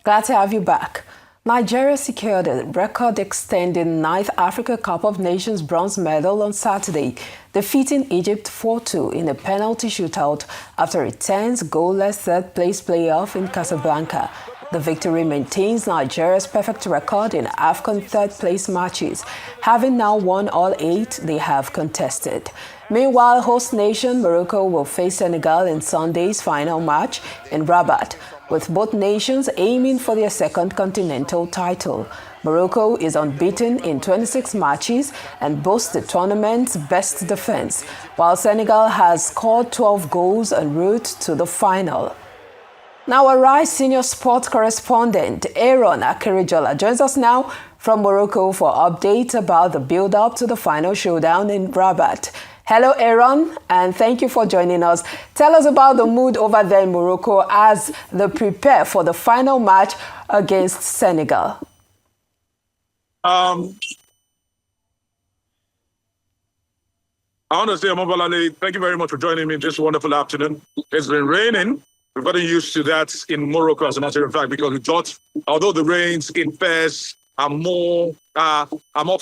Glad to have you back. Nigeria secured a record-extending ninth Africa Cup of Nations bronze medal on Saturday, defeating Egypt 4-2 in a penalty shootout after a tense goalless third-place playoff in Casablanca. The victory maintains Nigeria's perfect record in Afcon third-place matches, having now won all 8 they have contested. Meanwhile, host nation Morocco will face Senegal in Sunday's final match in Rabat, with both nations aiming for their second continental title. Morocco is unbeaten in 26 matches and boasts the tournament's best defense, while Senegal has scored 12 goals en route to the final. Now, our Rise senior sports correspondent Aaron Akirijola joins us now from Morocco for updates about the build-up to the final showdown in Rabat. Hello, Aaron, and thank you for joining us. Tell us about the mood over there in Morocco as they prepare for the final match against Senegal. I want to say, Amabalale, thank you very much for joining me this wonderful afternoon. It's been raining. We've gotten used to that in Morocco, as a matter of fact, because we thought, although the rains in Fez are more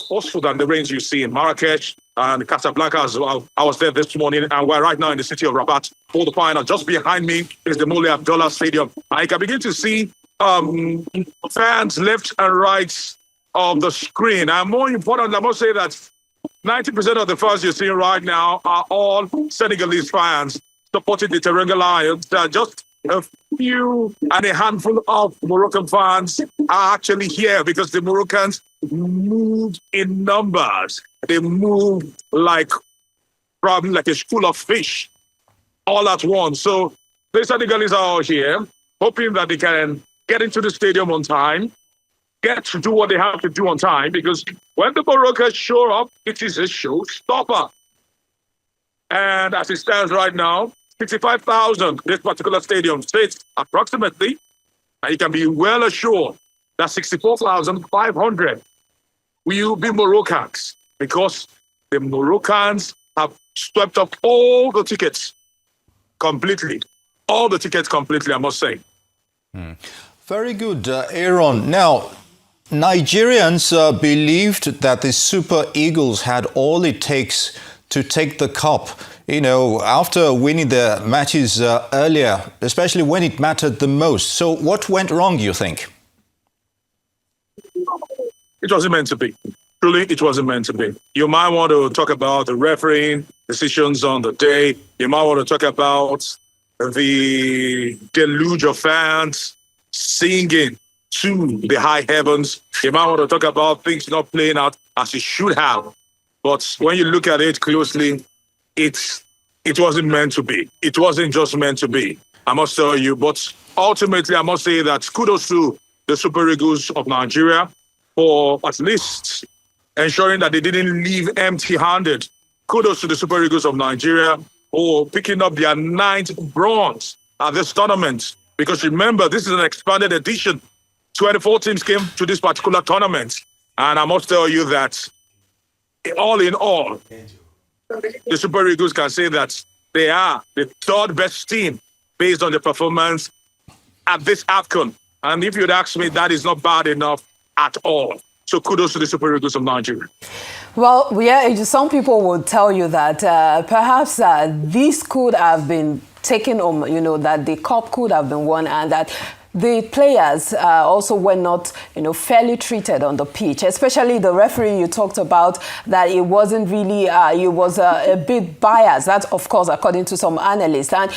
forceful than the rains you see in Marrakech and Casablanca as well. I was there this morning, and we're right now in the city of Rabat for the final. Just behind me is the Moulay Abdallah Stadium. I can begin to see fans left and right of the screen. And more important, I must say that 90% of the fans you're seeing right now are all Senegalese fans supporting the Teranga Lions. Just a few and a handful of Moroccan fans are actually here because the Moroccans move in numbers. They move probably like a school of fish all at once. So the Senegalese are all here, hoping that they can get into the stadium on time, get to do what they have to do on time, because when the Moroccans show up, it is a showstopper. And as it stands right now, 65,000 this particular stadium sits approximately, and you can be well assured that 64,500 will be Moroccans, because the Moroccans have swept up all the tickets completely. All the tickets completely, I must say. Very good, Aaron. Now, Nigerians believed that the Super Eagles had all it takes to take the cup, after winning the matches earlier, especially when it mattered the most. So what went wrong, you think? It wasn't meant to be. Truly, it wasn't meant to be. You might want to talk about the refereeing decisions on the day. You might want to talk about the deluge of fans singing to the high heavens. You might want to talk about things not playing out as it should have. But when you look at it closely, it wasn't meant to be. It wasn't just meant to be, I must tell you. But ultimately, I must say that kudos to the Super Eagles of Nigeria for at least ensuring that they didn't leave empty-handed. Kudos to the Super Eagles of Nigeria for picking up their 9th bronze at this tournament. Because remember, this is an expanded edition. 24 teams came to this particular tournament. And I must tell you that all in all, the Super Eagles can say that they are the 3rd best team based on the performance at this Afcon. And if you'd ask me, that is not bad enough at all. So kudos to the Super Eagles of Nigeria. Well, some people would tell you that perhaps this could have been taken on, that the cup could have been won, and that the players also were not, fairly treated on the pitch, especially the referee you talked about, that it wasn't really, it was a bit biased. That's, of course, according to some analysts. And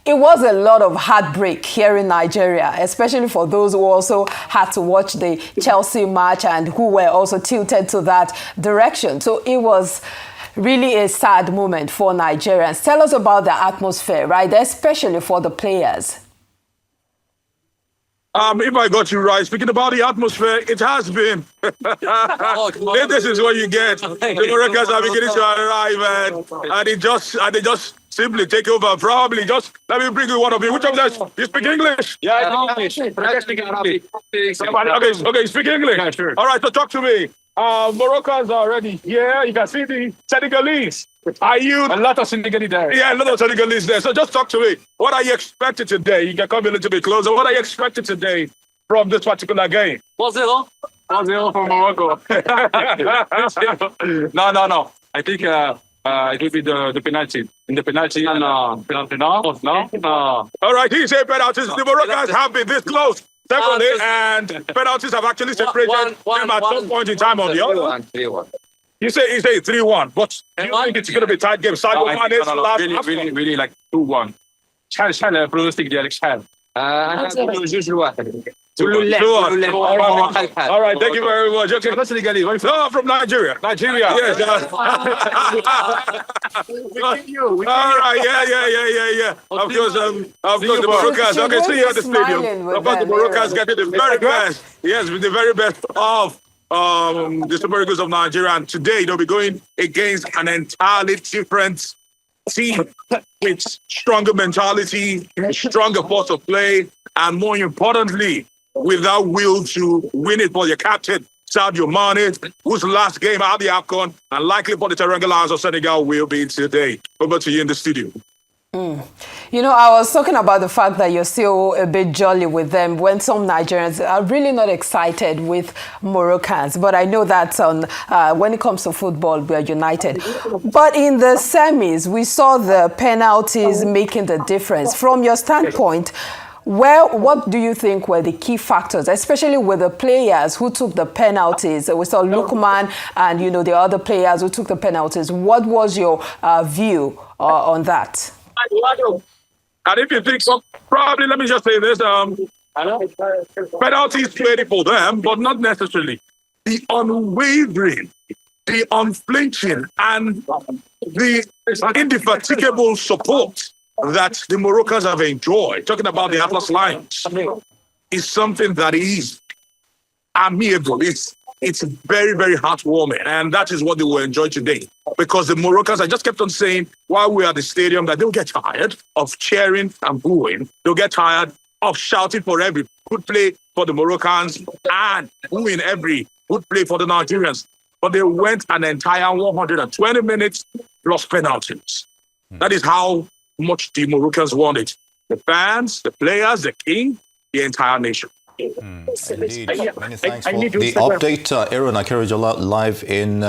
it was a lot of heartbreak here in Nigeria, especially for those who also had to watch the Chelsea match and who were also tilted to that direction. So it was really a sad moment for Nigerians. Tell us about the atmosphere, right, especially for the players. If I got you right, speaking about the atmosphere, it has been. This is what you get. The Moroccans are beginning to arrive, and they just simply take over. Probably just let me bring you one of you. Which of them? You speak English? Yeah, English. I speak Arabic. Okay, speak English. Yeah, sure. All right, so talk to me. Moroccans are already here. You can see the Senegalese. Are you? A lot of Senegalese there. Yeah, a lot of Senegalese there. So just talk to me. What are you expecting today? You can come a little bit closer. What are you expecting today from this particular game? 1-0. 1-0 for Morocco. No. I think it will be the penalty. In the penalty, no. All right, he said penalties. The Moroccans have been this close. Secondly, and penalties have actually separated them at some point in time or the other. 3-1. You say 3-1, but do you think it's going to be a tight game? Sadio Mane's last really like 2-1. شحال برونوستيك ديالك شحال؟ انا جوج لواحد. All right, thank you very much. Okay. No, from Nigeria. Yes. All right, yeah. Of course, the Moroccans. Okay, see you at the stadium. Of course, the Moroccans getting the very best. Yes, with the very best of the Super Eagles of Nigeria. And today they'll be going against an entirely different team with stronger mentality, stronger force of play, and more importantly, with that will to win it for your captain, Sadio Mane, whose last game at the Afcon and likely for the Teranga Lions of Senegal will be today. Over to you in the studio. You know, I was talking about the fact that you're still a bit jolly with them when some Nigerians are really not excited with Moroccans. But I know that when it comes to football, we are united. But in the semis, we saw the penalties making the difference. From your standpoint, what do you think were the key factors, especially with the players who took the penalties? We saw Lukman and, you know, the other players who took the penalties. What was your view on that? And if you think so, probably, let me just say this, penalties played for them, but not necessarily. The unwavering, the unflinching, and the indefatigable support that the Moroccans have enjoyed, talking about the Atlas Lions, is something that is amiable. It's very, very heartwarming, and that is what they will enjoy today. Because the Moroccans, I just kept on saying while we are at the stadium that they'll get tired of cheering and booing. They'll get tired of shouting for every good play for the Moroccans and booing every good play for the Nigerians. But they went an entire 120 minutes plus penalties. That is how much the Moroccans want it. The fans, the players, the king, the entire nation. Indeed. Many thanks for the update. Aaron Akerijola live in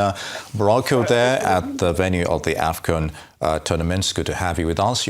Morocco there at the venue of the Afcon tournaments. Good to have you with us.